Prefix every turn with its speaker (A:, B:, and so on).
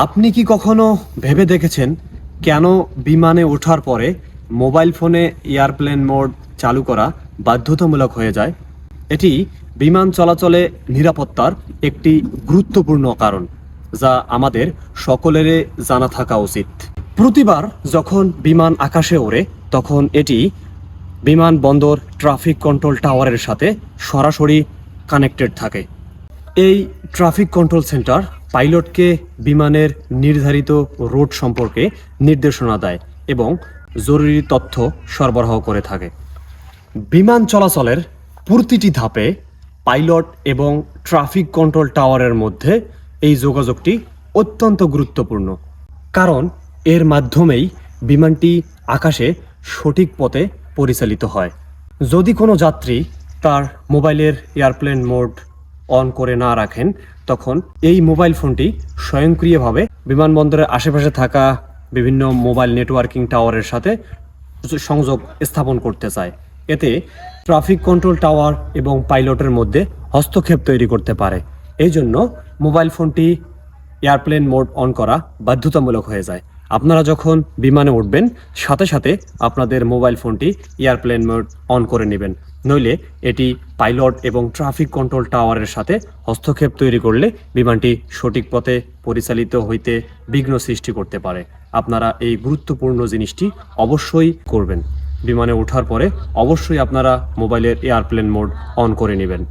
A: আপনি কি কখনো ভেবে দেখেছেন কেন বিমানে ওঠার পরে মোবাইল ফোনে এয়ারপ্লেন মোড চালু করা বাধ্যতামূলক হয়ে যায়? এটি বিমান চলাচলে নিরাপত্তার একটি গুরুত্বপূর্ণ কারণ, যা আমাদের সকলেরই জানা থাকা উচিত। প্রতিবার যখন বিমান আকাশে ওড়ে তখন এটি বিমানবন্দর ট্রাফিক কন্ট্রোল টাওয়ারের সাথে সরাসরি কানেক্টেড থাকে। এই ট্রাফিক কন্ট্রোল সেন্টার পাইলটকে বিমানের নির্ধারিত রুট সম্পর্কে নির্দেশনা দেয় এবং জরুরি তথ্য সরবরাহ করে থাকে। বিমান চলাচলের প্রতিটি ধাপে পাইলট এবং ট্রাফিক কন্ট্রোল টাওয়ারের মধ্যে এই যোগাযোগটি অত্যন্ত গুরুত্বপূর্ণ, কারণ এর মাধ্যমেই বিমানটি আকাশে সঠিক পথে পরিচালিত হয়। যদি কোনো যাত্রী তার মোবাইলের এয়ারপ্লেন মোড অন করে না রাখেন, তখন এই মোবাইল ফোনটি স্বয়ংক্রিয়ভাবে বিমানবন্দরের আশেপাশে থাকা বিভিন্ন মোবাইল নেটওয়ার্কিং টাওয়ারের সাথে সংযোগ স্থাপন করতে চায়। এতে ট্রাফিক কন্ট্রোল টাওয়ার এবং পাইলটের মধ্যে হস্তক্ষেপ তৈরি করতে পারে। এই জন্য মোবাইল ফোনটি এয়ারপ্লেন মোড অন করা বাধ্যতামূলক হয়ে যায়। আপনারা যখন বিমানে উঠবেন সাথে সাথে আপনাদের মোবাইল ফোনটি এয়ারপ্লেন মোড অন করে নেবেন, নইলে এটি পাইলট এবং ট্রাফিক কন্ট্রোল টাওয়ারের সাথে হস্তক্ষেপ তৈরি করলে বিমানটি সঠিক পথে পরিচালিত হইতে বিঘ্ন সৃষ্টি করতে পারে। আপনারা এই গুরুত্বপূর্ণ জিনিসটি অবশ্যই করবেন। বিমানে ওঠার পরে অবশ্যই আপনারা মোবাইলের এয়ারপ্লেন মোড অন করে নেবেন।